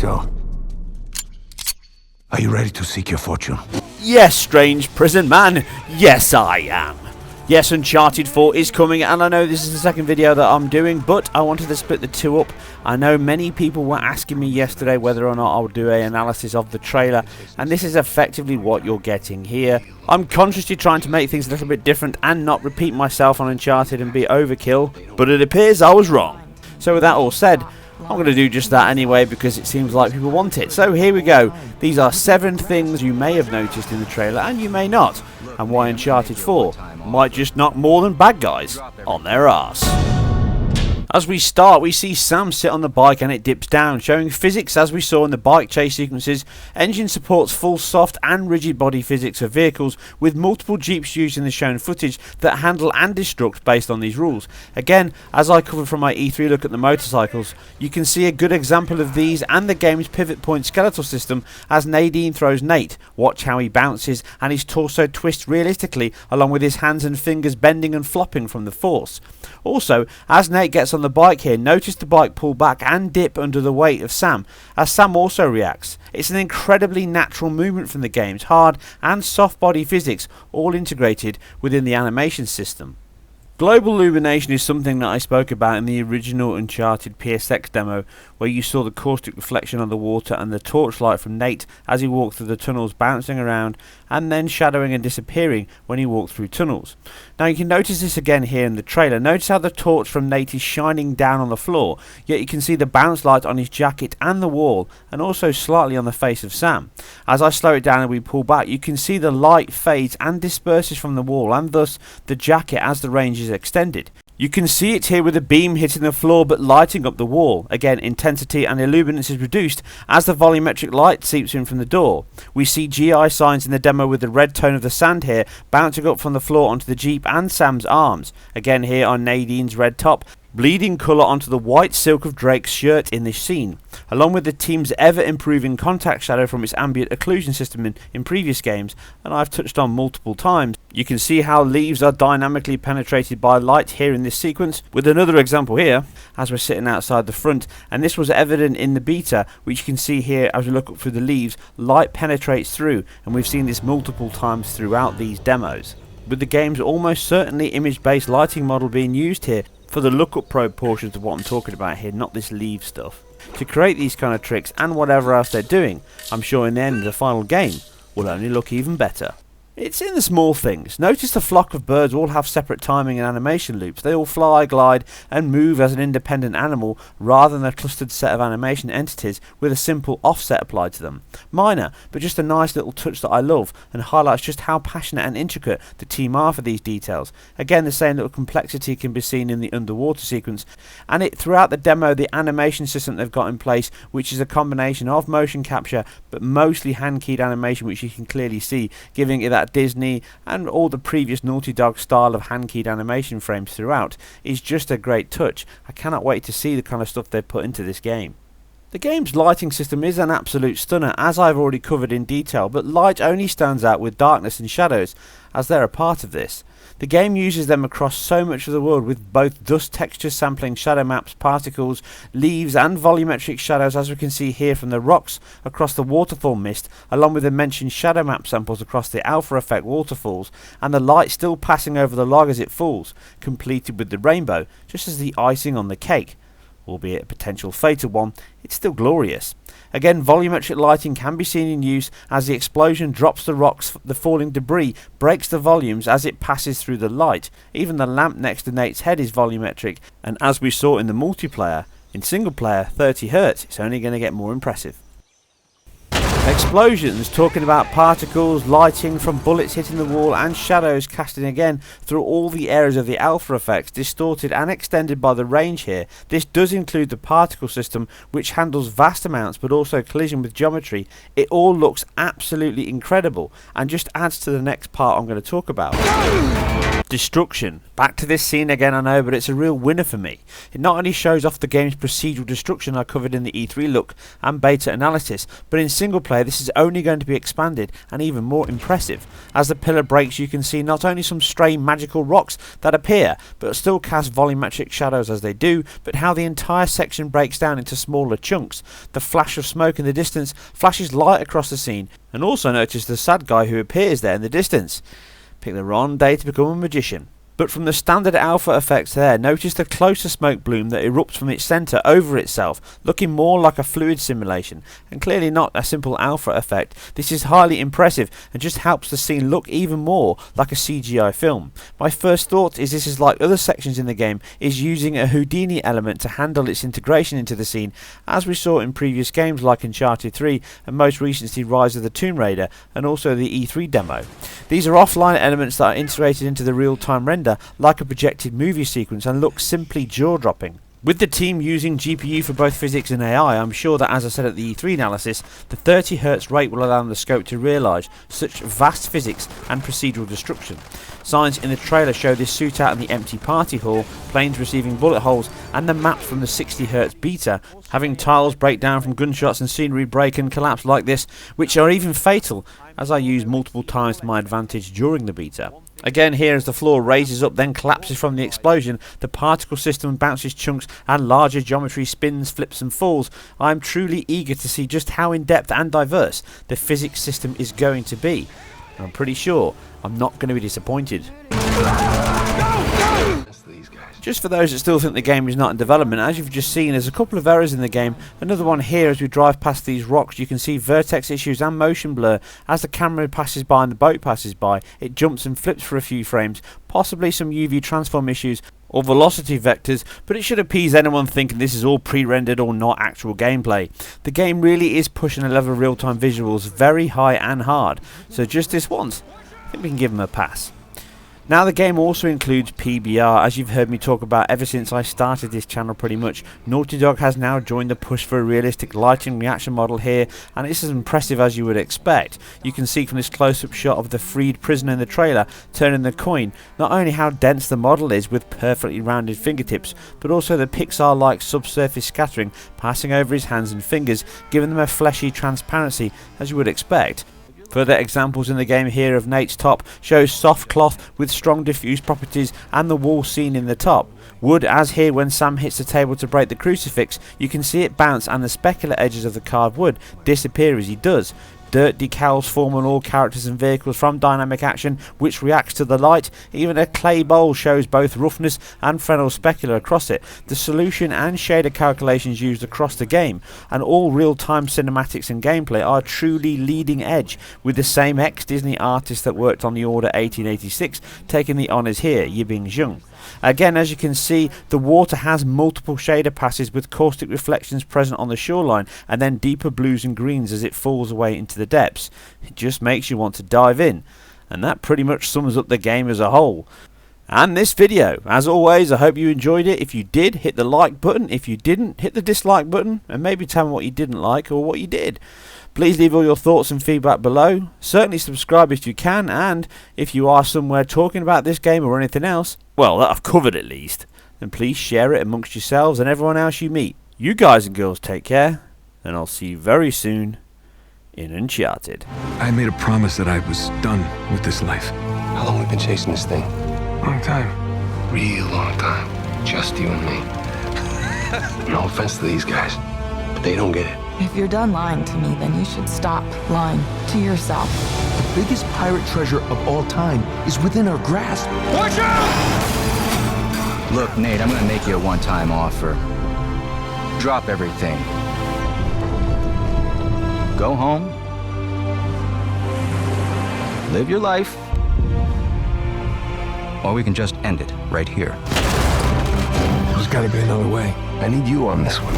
So, are you ready to seek your fortune? Yes, strange prison man. Yes, I am. Yes, Uncharted 4 is coming, and I know this is the second video that I'm doing, but I wanted to split the two up. I know many people were asking me yesterday whether or not I would do an analysis of the trailer, and this is effectively what you're getting here. I'm consciously trying to make things a little bit different and not repeat myself on Uncharted and be overkill, but it appears I was wrong. So with that all said, I'm going to do just that anyway because it seems like people want it. So here we go. These are 7 things you may have noticed in the trailer and you may not, and why Uncharted 4 might just knock more than bad guys on their arse. As we start, we see Sam sit on the bike and it dips down, showing physics as we saw in the bike chase sequences. Engine supports full soft and rigid body physics of vehicles, with multiple Jeeps used in the shown footage that handle and destruct based on these rules. Again, as I covered from my E3 look at the motorcycles, you can see a good example of these and the game's pivot point skeletal system as Nadine throws Nate. Watch how he bounces and his torso twists realistically, along with his hands and fingers bending and flopping from the force. Also, as Nate gets on the bike here, notice the bike pull back and dip under the weight of Sam, as Sam also reacts. It's an incredibly natural movement from the game's hard and soft body physics, all integrated within the animation system. Global illumination is something that I spoke about in the original Uncharted PSX demo, where you saw the caustic reflection on the water and the torchlight from Nate as he walked through the tunnels, bouncing around and then shadowing and disappearing when he walked through tunnels. Now you can notice this again here in the trailer. Notice how the torch from Nate is shining down on the floor, yet you can see the bounce light on his jacket and the wall, and also slightly on the face of Sam. As I slow it down and we pull back, you can see the light fades and disperses from the wall, and thus the jacket as the range is extended. You can see it here with a beam hitting the floor but lighting up the wall. Again, intensity and illuminance is reduced as the volumetric light seeps in from the door. We see GI signs in the demo with the red tone of the sand here bouncing up from the floor onto the Jeep and Sam's arms. Again here on Nadine's red top, bleeding colour onto the white silk of Drake's shirt in this scene, along with the team's ever-improving contact shadow from its ambient occlusion system in previous games, and I've touched on multiple times. You can see how leaves are dynamically penetrated by light here in this sequence, with another example here as we're sitting outside the front, and this was evident in the beta, which you can see here as we look up through the leaves. Light penetrates through, and we've seen this multiple times throughout these demos, with the game's almost certainly image-based lighting model being used here for the lookup probe portions of what I'm talking about here, not this leave stuff. To create these kind of tricks and whatever else they're doing, I'm sure in the end the final game will only look even better. It's in the small things. Notice the flock of birds all have separate timing and animation loops. They all fly, glide and move as an independent animal rather than a clustered set of animation entities with a simple offset applied to them. Minor, but just a nice little touch that I love and highlights just how passionate and intricate the team are for these details. Again, the same little complexity can be seen in the underwater sequence, and throughout the demo, the animation system they've got in place, which is a combination of motion capture but mostly hand-keyed animation, which you can clearly see, giving it that Disney and all the previous Naughty Dog style of hand-keyed animation frames throughout, is just a great touch. I cannot wait to see the kind of stuff they've put into this game. The game's lighting system is an absolute stunner, as I've already covered in detail, but light only stands out with darkness and shadows, as they're a part of this. The game uses them across so much of the world, with both dust texture sampling, shadow maps, particles, leaves and volumetric shadows, as we can see here from the rocks across the waterfall mist, along with the mentioned shadow map samples across the alpha effect waterfalls, and the light still passing over the log as it falls, completed with the rainbow, just as the icing on the cake. Albeit a potential fatal one, it's still glorious. Again, volumetric lighting can be seen in use as the explosion drops the rocks, the falling debris breaks the volumes as it passes through the light. Even the lamp next to Nate's head is volumetric, and as we saw in the multiplayer, in single player 30Hz, it's only going to get more impressive. Explosions, talking about particles, lighting from bullets hitting the wall and shadows casting again through all the areas of the alpha effects, distorted and extended by the range here. This does include the particle system, which handles vast amounts but also collision with geometry. It all looks absolutely incredible and just adds to the next part I'm going to talk about. Destruction. Back to this scene again, I know, but it's a real winner for me. It not only shows off the game's procedural destruction I covered in the E3 look and beta analysis, but in single player this is only going to be expanded and even more impressive. As the pillar breaks, you can see not only some stray magical rocks that appear, but still cast volumetric shadows as they do, but how the entire section breaks down into smaller chunks. The flash of smoke in the distance flashes light across the scene, and also notice the sad guy who appears there in the distance. Pick the wrong day to become a magician. But from the standard alpha effects there, notice the closer smoke bloom that erupts from its centre over itself, looking more like a fluid simulation, and clearly not a simple alpha effect. This is highly impressive and just helps the scene look even more like a CGI film. My first thought is this is like other sections in the game, is using a Houdini element to handle its integration into the scene, as we saw in previous games like Uncharted 3 and most recently Rise of the Tomb Raider and also the E3 demo. These are offline elements that are integrated into the real-time render like a projected movie sequence and look simply jaw-dropping. With the team using GPU for both physics and AI, I'm sure that, as I said at the E3 analysis, the 30Hz rate will allow the scope to realise such vast physics and procedural destruction. Signs in the trailer show this suit out in the empty party hall, planes receiving bullet holes, and the map from the 60Hz beta having tiles break down from gunshots and scenery break and collapse like this, which are even fatal, as I used multiple times to my advantage during the beta. Again, here as the floor raises up then collapses from the explosion, the particle system bounces chunks and larger geometry spins, flips and falls. I am truly eager to see just how in-depth and diverse the physics system is going to be. I'm pretty sure I'm not going to be disappointed. Just for those that still think the game is not in development, as you've just seen, there's a couple of errors in the game. Another one here as we drive past these rocks. You can see vertex issues and motion blur. As the camera passes by and the boat passes by, it jumps and flips for a few frames. Possibly some UV transform issues or velocity vectors, but it should appease anyone thinking this is all pre-rendered or not actual gameplay. The game really is pushing a level of real-time visuals very high and hard, so just this once, I think we can give them a pass. Now the game also includes PBR, as you've heard me talk about ever since I started this channel pretty much. Naughty Dog has now joined the push for a realistic lighting reaction model here, and it's as impressive as you would expect. You can see from this close-up shot of the freed prisoner in the trailer turning the coin, not only how dense the model is with perfectly rounded fingertips, but also the Pixar-like subsurface scattering passing over his hands and fingers, giving them a fleshy transparency as you would expect. Further examples in the game here of Nate's top shows soft cloth with strong diffuse properties and the wall scene in the top. Wood, as here when Sam hits the table to break the crucifix, you can see it bounce and the specular edges of the carved wood disappear as he does. Dirt decals form on all characters and vehicles from dynamic action which reacts to the light. Even a clay bowl shows both roughness and Fresnel specular across it. The solution and shader calculations used across the game and all real-time cinematics and gameplay are truly leading edge, with the same ex-Disney artist that worked on the Order 1886 taking the honours here, Yibing Zheng. Again, as you can see, the water has multiple shader passes with caustic reflections present on the shoreline and then deeper blues and greens as it falls away into the depths. It just makes you want to dive in, and that pretty much sums up the game as a whole. And this video, as always, I hope you enjoyed it. If you did, hit the like button. If you didn't, hit the dislike button, and maybe tell me what you didn't like or what you did. Please leave all your thoughts and feedback below. Certainly subscribe if you can, and if you are somewhere talking about this game or anything else, well, that I've covered at least, then please share it amongst yourselves and everyone else you meet. You guys and girls take care, and I'll see you very soon in Uncharted. I made a promise that I was done with this life. How long have we been chasing this thing? Long time. Real long time. Just you and me. No offense to these guys, but they don't get it. If you're done lying to me, then you should stop lying to yourself. The biggest pirate treasure of all time is within our grasp. Watch out! Look, Nate, I'm gonna make you a one-time offer. Drop everything. Go home. Live your life. Or we can just end it right here. There's gotta be another way. I need you on this one.